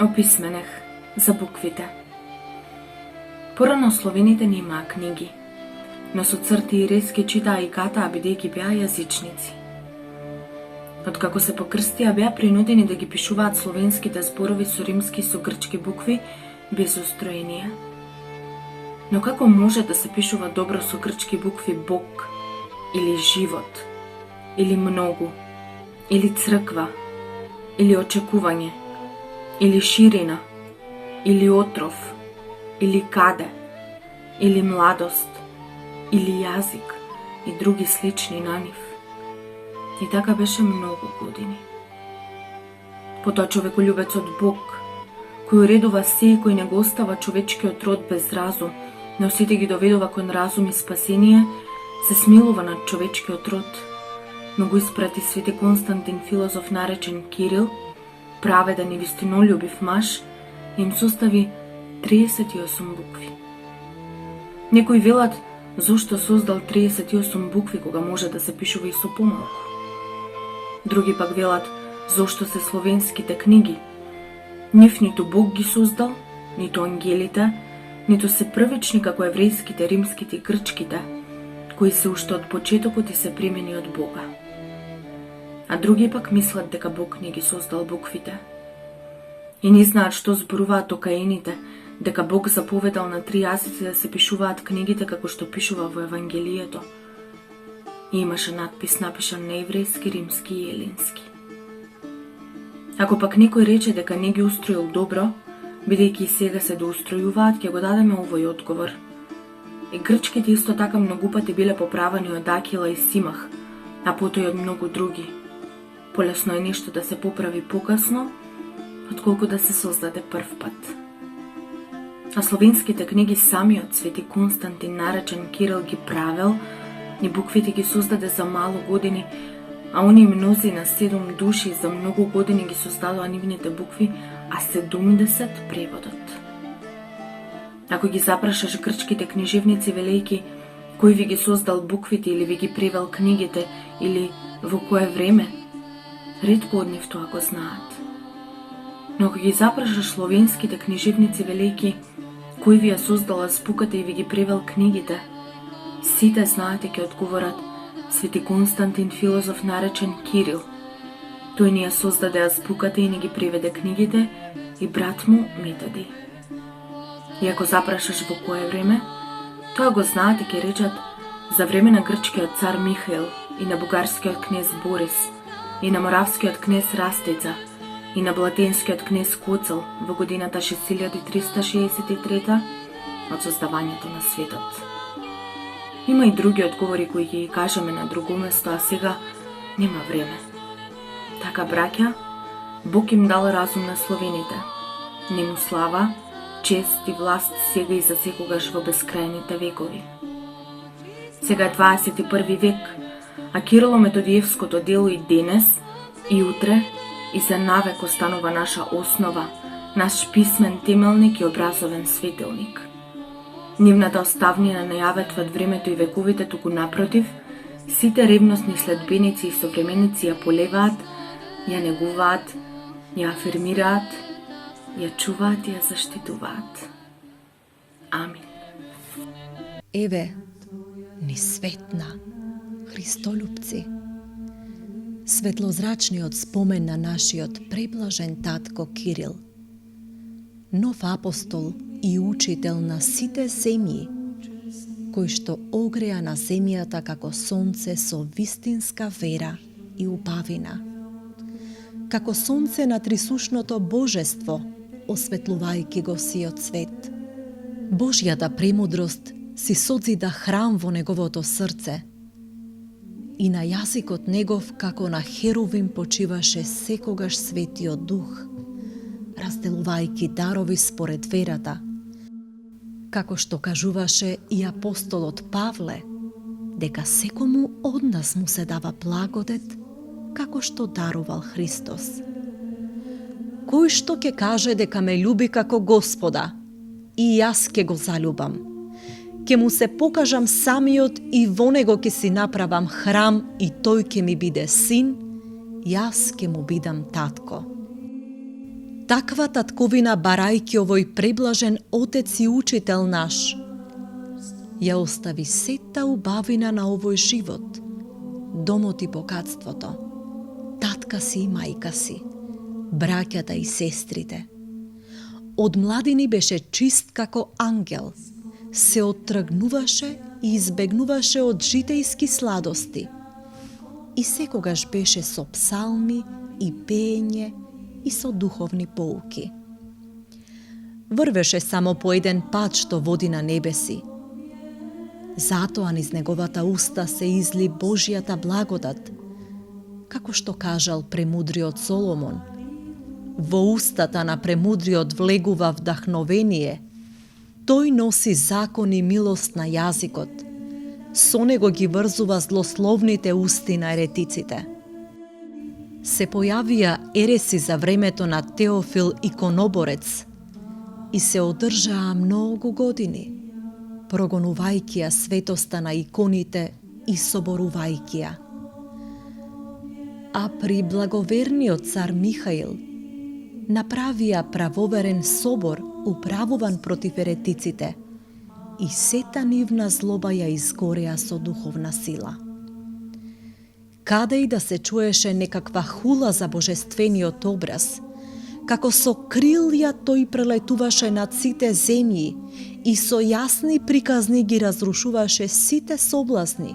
Описменех за буквите. Порано словените немаа книги, но со црти и резки читаа и катаа бидејќи беа јазичници. Откако се покрстија, беа принудени да ги пишуваат словенските зборови со римски и со грчки букви без устроение. Но како може да се пишува добро со грчки букви Бог, или живот, или многу, или црква, или очекување, или ширина, или отров, или каде, или младост, или јазик и други слични на нив. И така беше многу години. Потоа човеколюбецот Бог, кој уредува се и кој не го остава човечкиот род без разум, но сите ги доведува кон разум и спасение, се смилува над човечкиот род, но го испрати свети Константин, филозоф наречен Кирил, праведен и вистинолюбив маж, им состави 38 букви. Некои велат зошто создал 38 букви кога може да се пишува и со помалку. Други пак велат зошто се словенските книги. Нив ниту Бог ги создал, ниту ангелите, ниту се првични како еврејските, римските и грчките, кои се уште од почетокот и се примени од Бога. А други пак мислат дека Бог не ги создал буквите. И не знаат што зборуваат окаените, дека Бог заповедал на 3 јазици да се пишуваат книгите како што пишува во Евангелието. И имаше надпис напишан на еврејски, римски и елински. Ако пак некој рече дека не ги устроил добро, бидејќи и сега се доустројуваат, ќе го дадеме овој одговор. И грчките исто така многу пати биле поправани од Акила и Симах, а потоа и од многу други. Полесно е нешто да се поправи покасно, отколку да се создаде прв пат. А словенските книги самиот свети Константин наречен Кирил ги правел, и буквите ги создаде за мало години, а они мнози на 7 души за многу години ги создадоа нивните букви, а 70 преводот. Ако ги запрашаш грчките книжевници велејки кој ви ги создал буквите или ви ги превел книгите или во кое време, ретко од нив тоа го знаат. Но ако ги запрашаш словенските книжевници велејки кој ви ја создал азбуката и ви ги превел книгите, сите знаат и ќе одговорат свети Константин, филозоф наречен Кирил. Тој ни ја создаде азбуката и ни ги преведе книгите и брат му Методи. И ако запрашаш во кое време, тоа го знаат и ќе речат за време на грчкиот цар Михаил и на бугарскиот кнез Борис и на моравскиот кнез Растица и на блатенскиот кнез Коцел во годината 6363 од создавањето на светот. Има и други одговори кои ќе ги кажеме на друго место, а сега нема време. Така, браќа, Бог им дал разум на словените. Нему слава, чест и власт сега и за секогаш во бескрајните векови. Сега е 21 век, а Кирило-Методиевското дело и денес, и утре, и за навек останува наша основа, наш писмен темелник и образовен светилник. Нивната оставнина не ја ветват времето и вековите, туку напротив, сите ревностни следбеници и современици ја полеваат, ја негуваат, ја афирмираат, ја чуваат и ја заштитуваат. Амин. Еве, ни светна, Христолюбци, светлозрачниот спомен на нашиот преблажен татко Кирил, нов апостол и учител на сите семји, кој што огреа на земјата како сонце со вистинска вера и убавина, како сонце на трисушното божество, осветлувајќи го сиот свет. Божјата премудрост си созида храм во неговото срце и на јазикот негов како на херувим почиваше секогаш светиот дух, разделувајќи дарови според верата, како што кажуваше и апостолот Павле, дека секому од нас му се дава благодет, како што дарувал Христос. Кој што ќе каже дека ме љуби како Господа, и јас ќе го залюбам. Ќе му се покажам самиот и во него ќе си направам храм и тој ќе ми биде син, јас ќе му бидам татко. Таква татковина, барајќи овој преблажен Отец и Учител наш, ја остави сета убавина на овој живот, домот и богатството, татка си и мајка си, браќата и сестрите. Од младини беше чист како ангел, се оттргнуваше и избегнуваше од житејски сладости и секогаш беше со псалми и пеење и со духовни поуки. Врвеше само по еден пат што води на небеси. Затоа низ неговата уста се изли Божјата благодат, како што кажал премудриот Соломон. Во устата на премудриот влегува вдахновение, тој носи закон и милост на јазикот, со него ги врзува злословните усти на еретиците. Се појавија ереси за времето на Теофил Иконоборец и се одржаа многу години, прогонувајќи ја светоста на иконите и соборувајќи ја. А при благоверниот цар Михаил направија правоверен собор управуван против еретиците и сета нивна злоба ја изгореа со духовна сила. Каде и да се чуеше некаква хула за божествениот образ, како со крилја тој прелетуваше над сите земји и со јасни приказни ги разрушуваше сите соблазни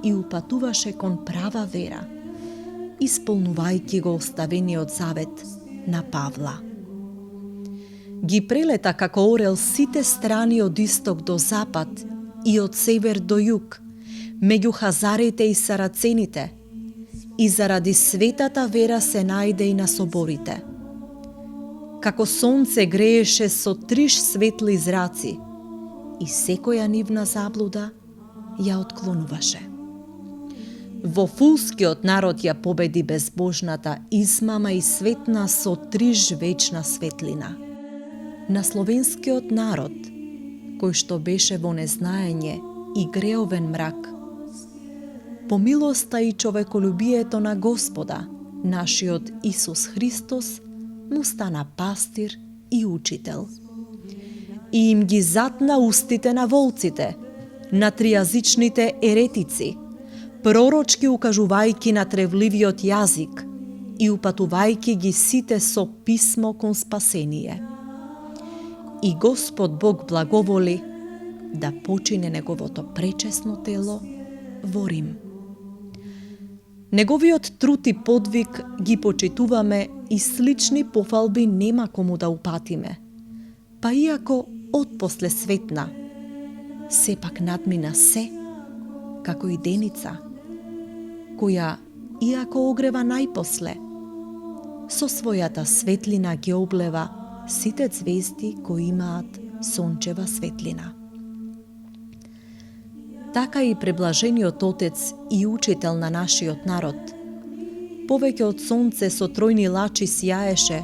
и упатуваше кон права вера, исполнувајќи го оставениот завет на Павла. Ги прелета како орел сите страни од исток до запад и од север до југ, меѓу хазарите и сарацените, и заради светата вера се најде и на соборите. Како сонце грееше со триш светли зраци и секоја нивна заблуда ја отклонуваше. Во фулскиот народ ја победи безбожната измама и светна со триш вечна светлина. На словенскиот народ, кој што беше во незнаење и греовен мрак, по милоста и човеколюбието на Господа, нашиот Исус Христос, му стана пастир и учител. И им ги затна устите на волците, на тријазичните еретици, пророчки укажувајќи на тревливиот јазик и упатувајќи ги сите со писмо кон спасение. И Господ Бог благоволи да почине неговото пречесно тело во Рим. Неговиот труд и подвиг ги почитуваме и слични пофалби нема кому да упатиме. Па иако отпосле светна, сепак надмина се, како и деница, која, иако огрева најпосле, со својата светлина ги облева сите звезди кои имаат сончева светлина. Така и преблажениот Отец и Учител на нашиот народ, повеќе од сонце со тројни лачи сјаеше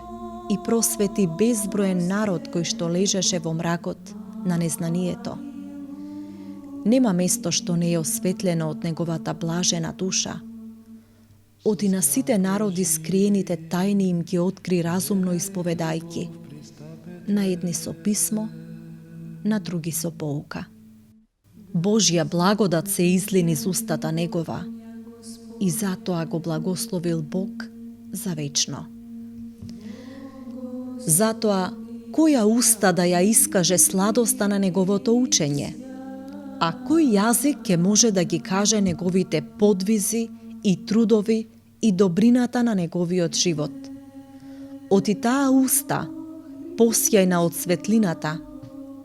и просвети безброен народ кој што лежеше во мракот на незнанието. Нема место што не е осветлено од неговата блажена душа. Оди на сите народи скриените тајни им ги откри разумно исповедајки, на едни со писмо, на други со поука. Божја благодат се изли низ устата негова и затоа го благословил Бог за вечно. Затоа, која уста да ја искаже сладоста на неговото учење, а кој јазик ќе може да ги каже неговите подвизи и трудови и добрината на неговиот живот. Оти таа уста, посјајна од светлината,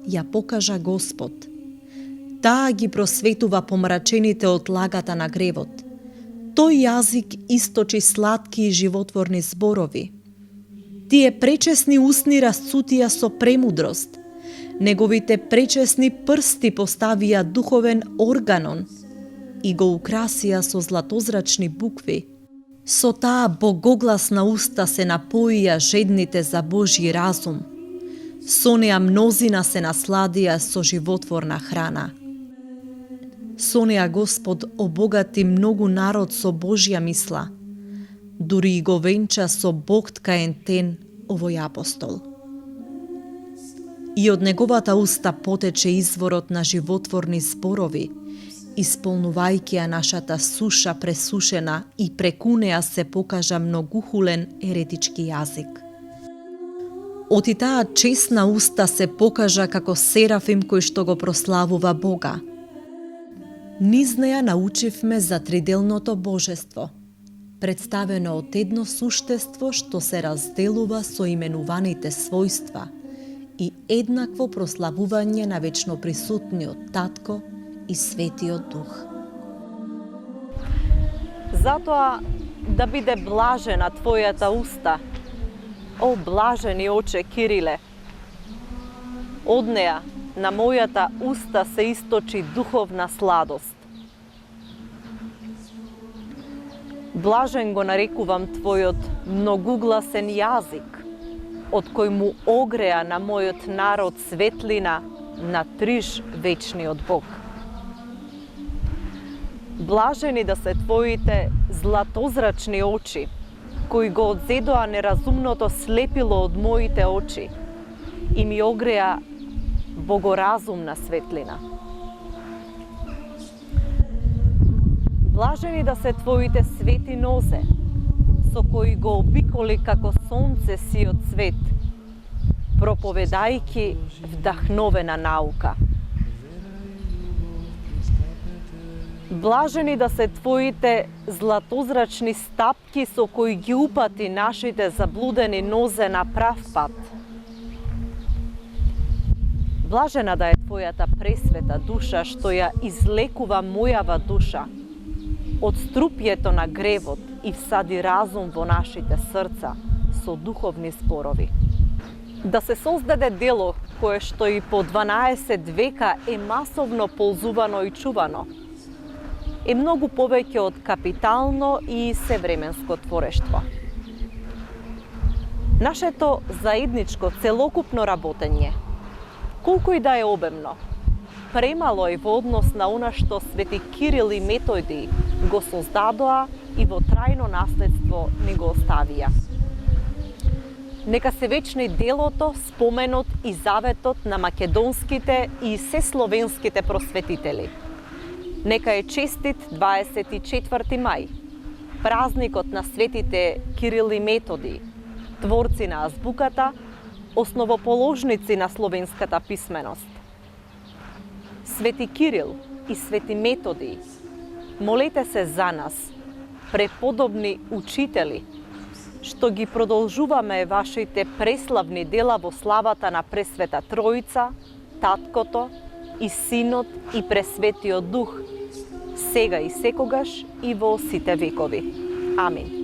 ја покажа Господ. Таа ги просветува помрачените од лагата на гревот. Тој јазик источи сладки и животворни зборови. Тие пречесни усни расцутија со премудрост. Неговите пречесни прсти поставија духовен органон и го украсија со златозрачни букви. Со таа богогласна уста се напоија жедните за Божји разум. Со неа мнозина се насладија со животворна храна. Со неа Господ обогати многу народ со Божја мисла, дури и го венча со богтка ентен овој апостол. И од неговата уста потече изворот на животворни зборови, исполнувајќи ја нашата суша пресушена и преку неа се покажа многухулен еретички јазик. Оти таа чесна уста се покажа како серафим кој што го прославува Бога. Низ неа научивме за триделното божество, представено од едно суштество што се разделува со именуваните својства и еднакво прославување на вечно присутниот Татко и Светиот Дух. Затоа да биде блажена твојата уста, о блажени оче Кириле. Од неа на мојата уста се источи духовна сладост. Блажен го нарекувам твојот многугласен јазик, од кој му огреа на мојот народ светлина на триж вечниот Бог. Блажени да се твоите златозрачни очи, кои го одзедоа неразумното слепило од моите очи и ми огреа богоразумна светлина. Блажени да се твоите свети нозе, со кои го обиколи како сонце сиот свет, проповедајки вдахновена наука. Блажени да се твоите златозрачни стапки со кои ги упати нашите заблудени нозе на прав пат. Блажена да е твојата пресвета душа што ја излекува мојава душа од струпјето на гревот и всади разум во нашите срца со духовни спорови. Да се создаде дело кое што и по 12 века е масовно ползувано и чувано, е многу повеќе од капитално и севременско творештво. Нашето заедничко целокупно работење, колку и да е обемно, премало е во однос на она што свети Кирил и Методи го создадоа и во трајно наследство ни го оставија. Нека се вечни делото, споменот и заветот на македонските и сесловенските просветители. Нека е честит 24 мај, празникот на светите Кирил и Методи, творци на азбуката, основоположници на словенската писменост. Свети Кирил и свети Методи, молете се за нас, преподобни учители, што ги продолжуваме вашите преславни дела во славата на Пресвета Троица, Таткото и Синот и Пресветиот Дух, сега и секогаш и во сите векови. Амин.